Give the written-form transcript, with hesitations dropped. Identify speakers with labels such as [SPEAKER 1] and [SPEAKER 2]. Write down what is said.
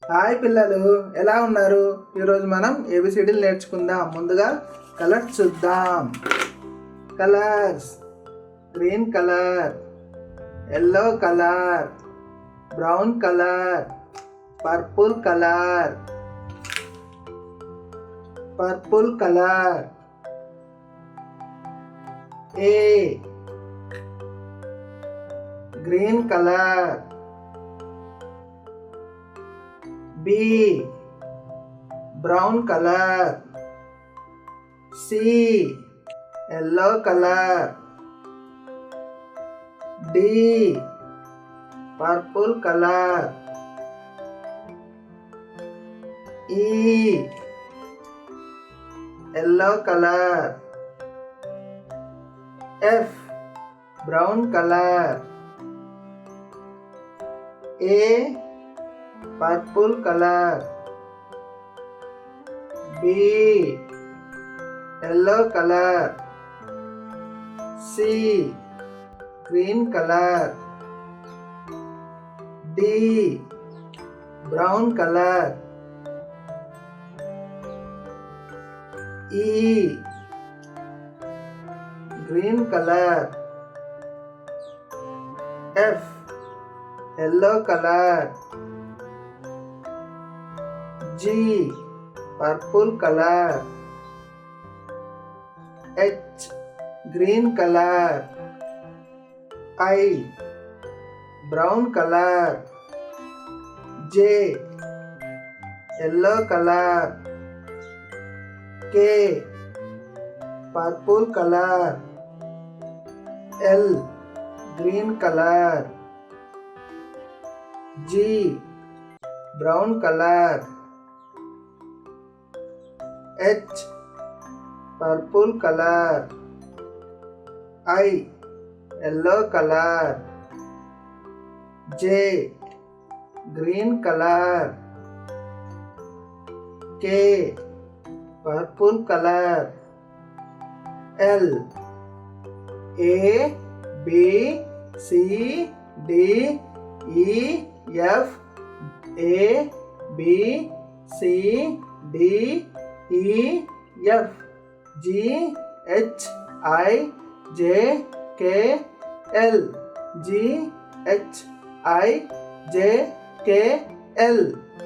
[SPEAKER 1] Hi పిల్లలు, ఎలా ఉన్నారు? ఈరోజు మనం ఏబిసిడీలు నేర్చుకుందాం. ముందుగా కలర్స్ చూద్దాం. Colours: green colour, yellow colour, brown colour, purple colour, purple colour. A green colour. B brown color. C yellow color. D purple color. E yellow color. F brown color. A purple color. B yellow color. C green color. D brown color. E green color. F yellow color. G purple color. H green color. I brown color. J yellow color. K purple color. L green color. G brown color. H purple color. I yellow color. J green color. K purple color. L A B C D E F A B C D E F G H I J K L G H I J K L.